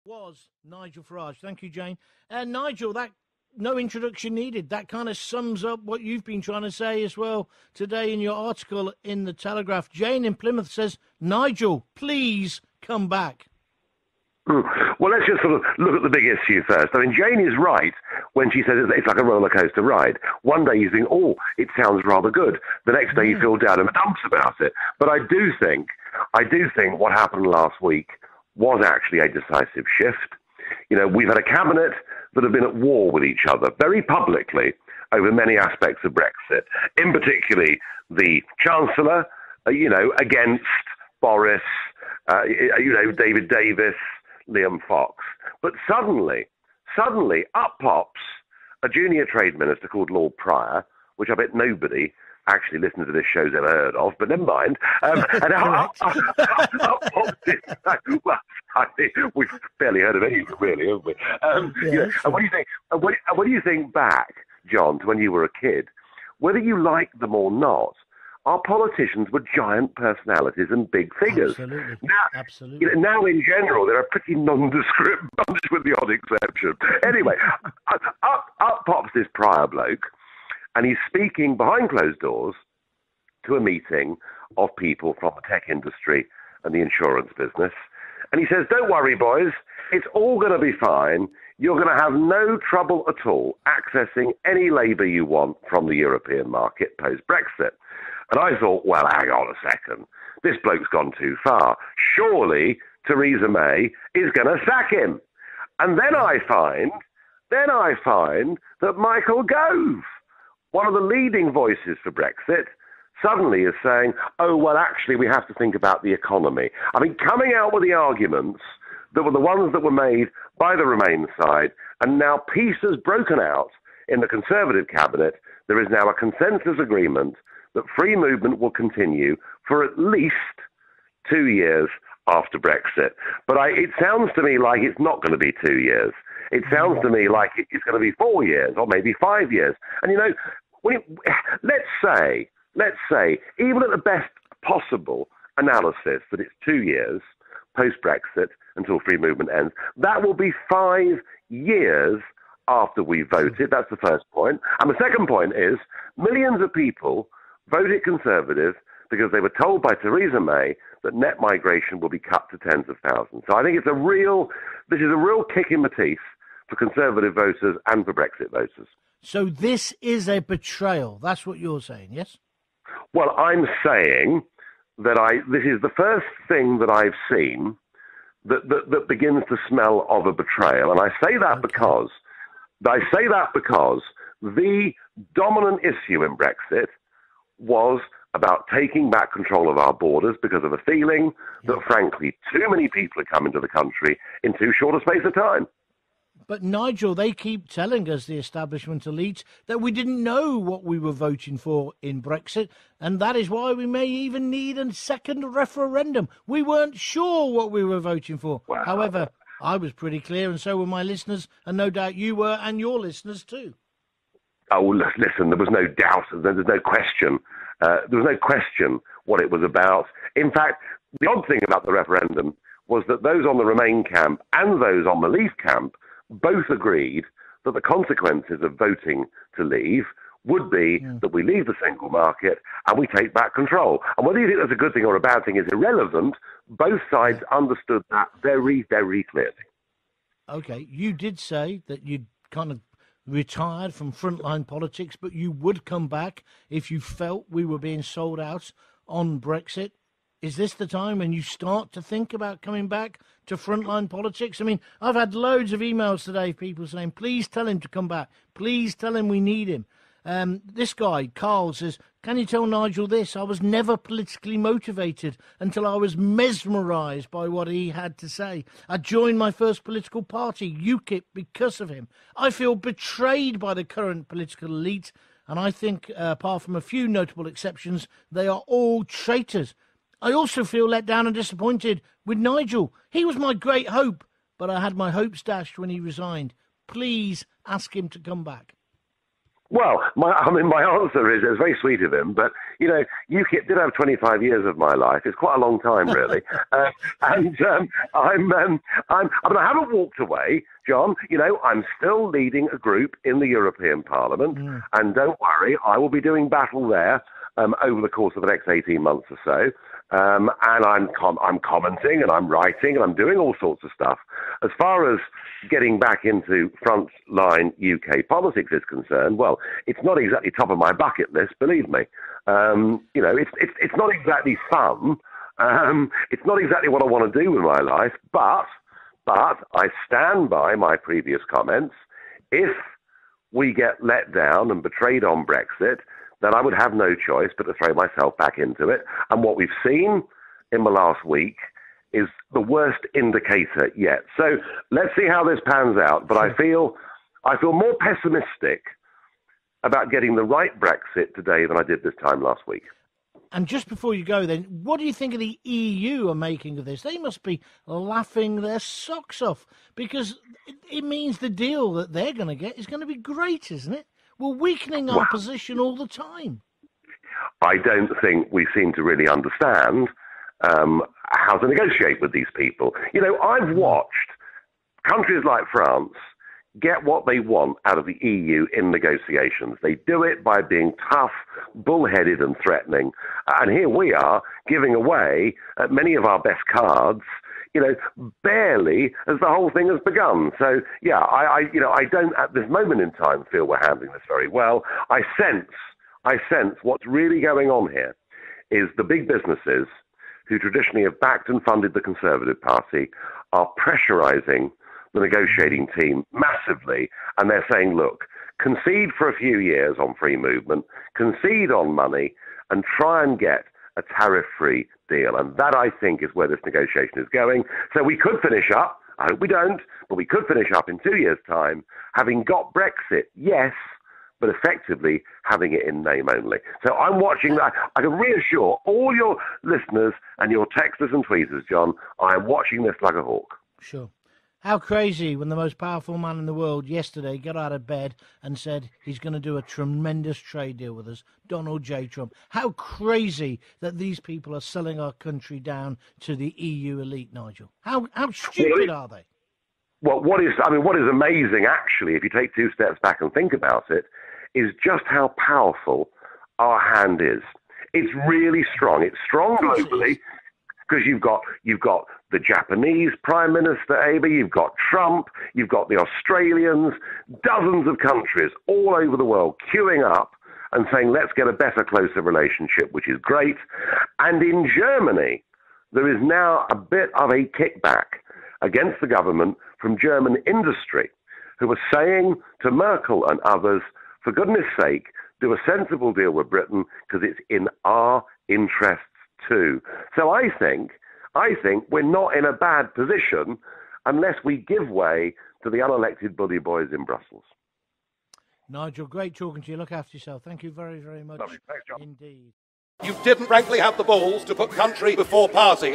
Was Nigel Farage. Thank you, Jane. And Nigel, that no introduction needed. That kind of sums up what you've been trying to say as well today in your article in the Telegraph. Jane in Plymouth says, Nigel, please come back. Well, let's just sort of look at the big issue first. I mean, Jane is right when she says it's like a roller coaster ride. One day you think, oh, it sounds rather good. The next day you feel down in the dumps about it. But I do think what happened last week was actually a decisive shift. You know, we've had a cabinet that have been at war with each other very publicly over many aspects of Brexit, in particular the Chancellor, against Boris, David Davis, Liam Fox. But suddenly, up pops a junior trade minister called Lord Pryor, which I bet nobody actually listening to this show's ever heard of, but never mind. And up pops this, well, we've barely heard of any of it, really, haven't we? And what do you think? What do you think back, John, to when you were a kid? Whether you liked them or not, our politicians were giant personalities and big figures. Absolutely. Now, in general, they're a pretty nondescript bunch with the odd exception. Anyway, up pops this Pryor bloke, and he's speaking behind closed doors to a meeting of people from the tech industry and the insurance business. And he says, don't worry, boys, it's all going to be fine. You're going to have no trouble at all accessing any labour you want from the European market post-Brexit. And I thought, well, hang on a second. This bloke's gone too far. Surely Theresa May is going to sack him. And then I find that Michael Gove, one of the leading voices for Brexit, suddenly is saying, oh, well, actually, we have to think about the economy. I mean, coming out with the arguments that were the ones that were made by the Remain side, and now peace has broken out in the Conservative cabinet. There is now a consensus agreement that free movement will continue for at least 2 years after Brexit. But it sounds to me like it's not going to be 2 years. It sounds to me like it's going to be 4 years or maybe 5 years. And, let's say, even at the best possible analysis that it's 2 years post-Brexit until free movement ends, that will be 5 years after we voted. That's the first point. And the second point is millions of people voted Conservative because they were told by Theresa May that net migration will be cut to tens of thousands. So I think this is a real kick in the teeth for Conservative voters and for Brexit voters. So this is a betrayal. That's what you're saying, yes? Well, I'm saying that this is the first thing that I've seen that begins to smell of a betrayal. And I say that because the dominant issue in Brexit was about taking back control of our borders because of a feeling that, frankly, too many people are coming to the country in too short a space of time. But, Nigel, they keep telling us, the establishment elite, that we didn't know what we were voting for in Brexit, and that is why we may even need a second referendum. We weren't sure what we were voting for. Wow. However, I was pretty clear, and so were my listeners, and no doubt you were, and your listeners too. Oh, listen, there was no doubt, there's no question. There was no question what it was about. In fact, the odd thing about the referendum was that those on the Remain camp and those on the Leave camp both agreed that the consequences of voting to leave would be that we leave the single market and we take back control. And whether you think that's a good thing or a bad thing is irrelevant. Both sides understood that very, very clearly. Okay, you did say that you'd kind of retired from frontline politics, but you would come back if you felt we were being sold out on Brexit. Is this the time when you start to think about coming back to frontline politics? I mean, I've had loads of emails today, people saying, please tell him to come back. Please tell him we need him. This guy, Carl, says, can you tell Nigel this? I was never politically motivated until I was mesmerised by what he had to say. I joined my first political party, UKIP, because of him. I feel betrayed by the current political elite, and I think, apart from a few notable exceptions, they are all traitors. I also feel let down and disappointed with Nigel. He was my great hope, but I had my hopes dashed when he resigned. Please ask him to come back. Well, my answer is, it's very sweet of him, but, you know, UKIP did have 25 years of my life. It's quite a long time, really. I haven't walked away, John. You know, I'm still leading a group in the European Parliament, and don't worry, I will be doing battle there over the course of the next 18 months or so. And I'm commenting and I'm writing and I'm doing all sorts of stuff. As far as getting back into frontline UK politics is concerned, well, it's not exactly top of my bucket list, believe me. You know, it's not exactly fun. It's not exactly what I want to do with my life, but I stand by my previous comments. If we get let down and betrayed on Brexit, then I would have no choice but to throw myself back into it. And what we've seen in the last week is the worst indicator yet. So let's see how this pans out. But I feel more pessimistic about getting the right Brexit today than I did this time last week. And just before you go then, what do you think of the EU are making of this? They must be laughing their socks off, because it means the deal that they're going to get is going to be great, isn't it? We're weakening our position all the time. I don't think we seem to really understand how to negotiate with these people. You know, I've watched countries like France get what they want out of the EU in negotiations. They do it by being tough, bullheaded and threatening. And here we are giving away many of our best cards, you know, barely as the whole thing has begun. So, yeah, I don't at this moment in time feel we're handling this very well. I sense what's really going on here is the big businesses who traditionally have backed and funded the Conservative Party are pressurizing the negotiating team massively. And they're saying, look, concede for a few years on free movement, concede on money, and try and get a tariff-free deal. And that, I think, is where this negotiation is going. So we could finish up, I hope we don't, but we could finish up in 2 years' time, having got Brexit, yes, but effectively having it in name only. So I'm watching that. I can reassure all your listeners and your texters and tweeters, John, I am watching this like a hawk. Sure. How crazy when the most powerful man in the world yesterday got out of bed and said he's going to do a tremendous trade deal with us, Donald J. Trump. How crazy that these people are selling our country down to the EU elite, Nigel. How stupid are they? Well, what is amazing, actually, if you take 2 steps back and think about it, is just how powerful our hand is. It's really strong. It's strong globally. Because you've got the Japanese Prime Minister, Abe, you've got Trump, you've got the Australians, dozens of countries all over the world queuing up and saying, let's get a better, closer relationship, which is great. And in Germany, there is now a bit of a kickback against the government from German industry, who are saying to Merkel and others, for goodness sake, do a sensible deal with Britain because it's in our interests too. So I think we're not in a bad position unless we give way to the unelected bully boys in Brussels. Nigel, great talking to you. Look after yourself. Thank you very, very much. Lovely. Thanks, John. Indeed. You didn't frankly have the balls to put country before party.